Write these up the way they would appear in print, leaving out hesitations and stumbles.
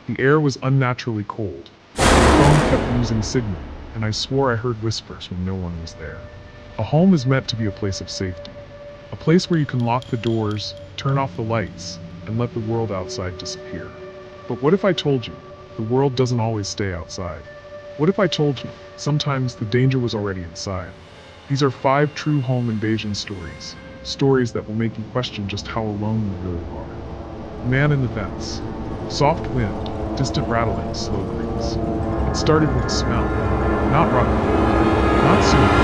The air was unnaturally cold. The phone kept losing signal, and I swore I heard whispers when no one was there. A home is meant to be a place of safety. A place where you can lock the doors, turn off the lights, and let the world outside disappear. But what if I told you, the world doesn't always stay outside? What if I told you, sometimes the danger was already inside? These are 5 true home invasion stories. Stories that will make you question just how alone you really are. Man in the vents. Soft wind, distant rattling, slow breeze. It started with a smell. Not rotten, not sewage,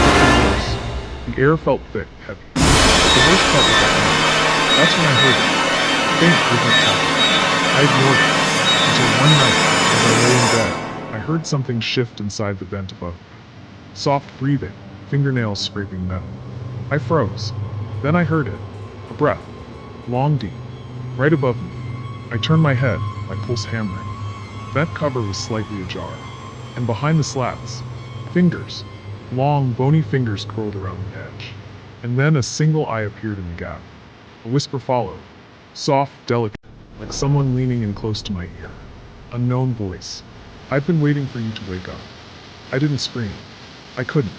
something worse. The air felt thick, heavy. The worst part was at night. That's when I heard it. Faint rhythmic tapping. I ignored it, until one night, as I lay in bed, I heard something shift inside the vent above me. Soft breathing, fingernails scraping metal. I froze. Then I heard it. A breath. Long, deep. Right above me. I turned my head, my pulse hammering. The vent cover was slightly ajar. And behind the slats, fingers. Long, bony fingers curled around the edge. And then a single eye appeared in the gap. A whisper followed. Soft, delicate, like someone leaning in close to my ear. Unknown voice. I've been waiting for you to wake up. I didn't scream. I couldn't.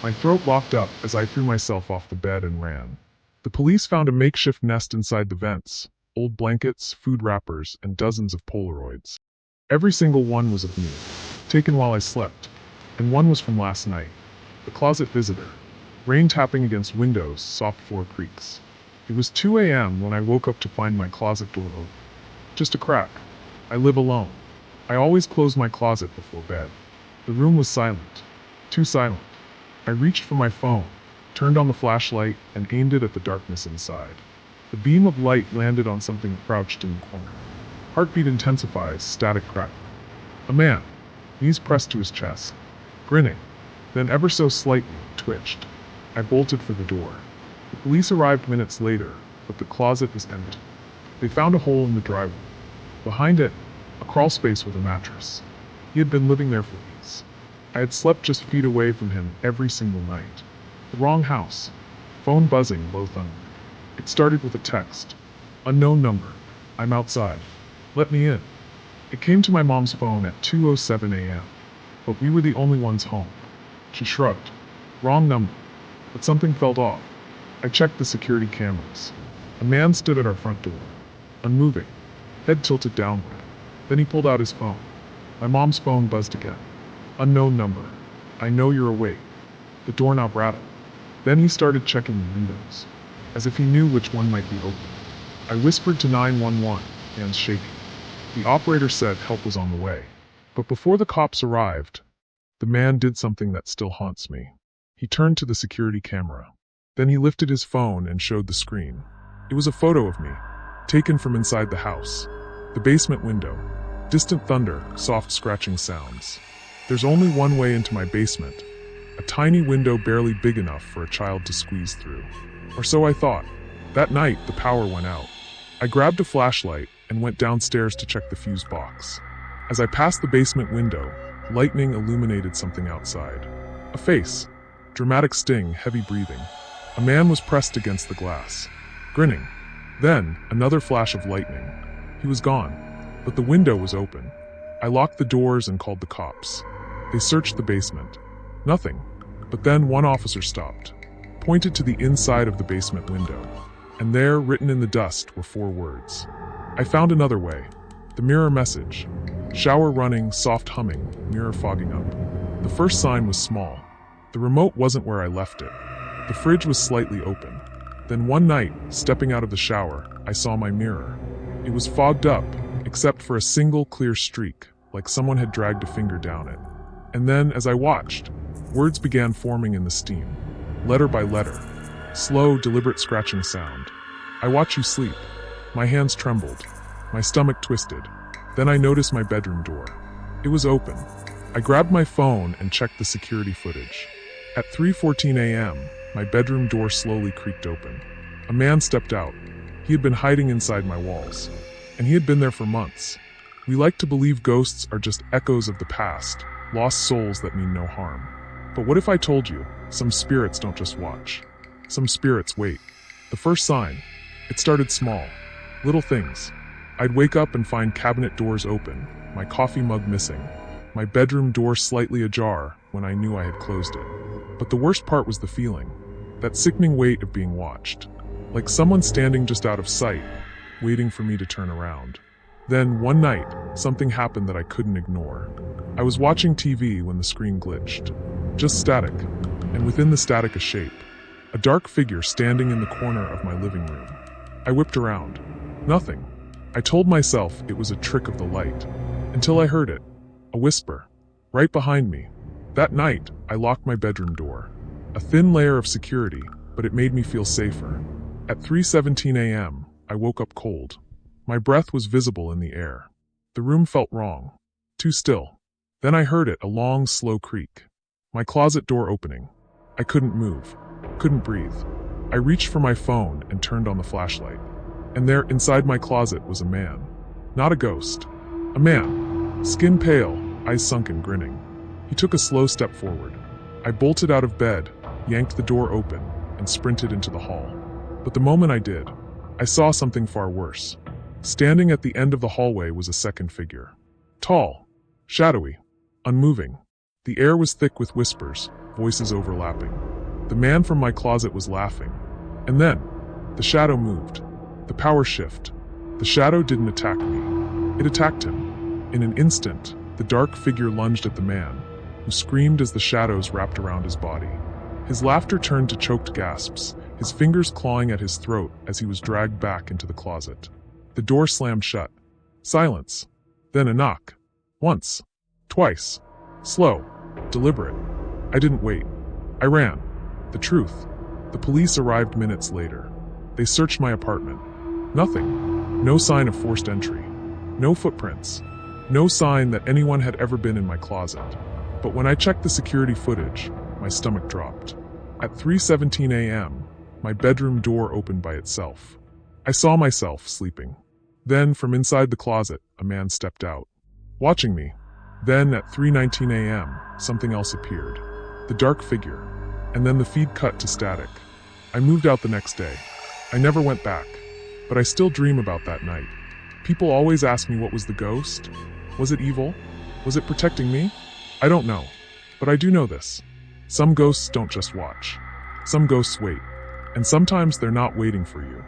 My throat locked up as I threw myself off the bed and ran. The police found a makeshift nest inside the vents, old blankets, food wrappers, and dozens of Polaroids. Every single one was of me, taken while I slept, and one was from last night. The closet visitor. Rain tapping against windows, soft floor creaks. It was 2 a.m. when I woke up to find my closet door open. Just a crack. I live alone. I always close my closet before bed. The room was silent. Too silent. I reached for my phone, turned on the flashlight, and aimed it at the darkness inside. The beam of light landed on something crouched in the corner. Heartbeat intensifies, static crack. A man, knees pressed to his chest, grinning, then ever so slightly, twitched. I bolted for the door. The police arrived minutes later, but the closet was empty. They found a hole in the drywall. Behind it, a crawl space with a mattress. He had been living there for weeks. I had slept just feet away from him every single night. The wrong house. Phone buzzing, low thunder. It started with a text. Unknown number. I'm outside. Let me in. It came to my mom's phone at 2:07 a.m. But we were the only ones home. She shrugged. Wrong number. But something felt off. I checked the security cameras. A man stood at our front door, unmoving, head tilted downward. Then he pulled out his phone. My mom's phone buzzed again. Unknown number. I know you're awake. The doorknob rattled. Then he started checking the windows, as if he knew which one might be open. I whispered to 911, hands shaking. The operator said help was on the way. But before the cops arrived, the man did something that still haunts me. He turned to the security camera. Then he lifted his phone and showed the screen. It was a photo of me, taken from inside the house. The basement window. Distant thunder, soft scratching sounds. There's only one way into my basement. A tiny window barely big enough for a child to squeeze through. Or so I thought. That night, the power went out. I grabbed a flashlight and went downstairs to check the fuse box. As I passed the basement window, lightning illuminated something outside. A face. Dramatic sting, heavy breathing. A man was pressed against the glass, grinning. Then, another flash of lightning. He was gone, but the window was open. I locked the doors and called the cops. They searched the basement. Nothing. But then one officer stopped, pointed to the inside of the basement window, and there, written in the dust, were 4 words. I found another way. The mirror message. Shower running, soft humming, mirror fogging up. The first sign was small. The remote wasn't where I left it. The fridge was slightly open. Then one night, stepping out of the shower, I saw my mirror. It was fogged up, except for a single clear streak, like someone had dragged a finger down it. And then, as I watched, words began forming in the steam, letter by letter. Slow, deliberate scratching sound. I watch you sleep. My hands trembled. My stomach twisted. Then I noticed my bedroom door. It was open. I grabbed my phone and checked the security footage. At 3:14 a.m., my bedroom door slowly creaked open. A man stepped out. He had been hiding inside my walls. And he had been there for months. We like to believe ghosts are just echoes of the past, lost souls that mean no harm. But what if I told you, some spirits don't just watch. Some spirits wait. The first sign. It started small. Little things. I'd wake up and find cabinet doors open, my coffee mug missing, my bedroom door slightly ajar when I knew I had closed it. But the worst part was the feeling, that sickening weight of being watched, like someone standing just out of sight, waiting for me to turn around. Then, one night, something happened that I couldn't ignore. I was watching TV when the screen glitched. Just static, and within the static a shape. A dark figure standing in the corner of my living room. I whipped around. Nothing. I told myself it was a trick of the light. Until I heard it. A whisper. Right behind me. That night, I locked my bedroom door. A thin layer of security, but it made me feel safer. At 3:17 a.m., I woke up cold. My breath was visible in the air. The room felt wrong. Too still. Then I heard it, a long, slow creak. My closet door opening. I couldn't move. Couldn't breathe. I reached for my phone and turned on the flashlight. And there, inside my closet, was a man. Not a ghost. A man. Skin pale, eyes sunken, grinning. He took a slow step forward. I bolted out of bed, yanked the door open, and sprinted into the hall. But the moment I did, I saw something far worse. Standing at the end of the hallway was a second figure. Tall, shadowy, unmoving. The air was thick with whispers, voices overlapping. The man from my closet was laughing. And then, the shadow moved. The power shift. The shadow didn't attack me. It attacked him. In an instant, the dark figure lunged at the man, who screamed as the shadows wrapped around his body. His laughter turned to choked gasps, his fingers clawing at his throat as he was dragged back into the closet. The door slammed shut. Silence. Then a knock. Once. Twice. Slow. Deliberate. I didn't wait. I ran. The truth. The police arrived minutes later. They searched my apartment. Nothing. No sign of forced entry. No footprints. No sign that anyone had ever been in my closet. But when I checked the security footage, my stomach dropped. At 3:17 a.m., my bedroom door opened by itself. I saw myself sleeping. Then, from inside the closet, a man stepped out, watching me. Then, at 3:19 a.m., something else appeared. The dark figure. And then the feed cut to static. I moved out the next day. I never went back. But I still dream about that night. People always ask me, what was the ghost? Was it evil? Was it protecting me? I don't know. But I do know this. Some ghosts don't just watch. Some ghosts wait. And sometimes they're not waiting for you.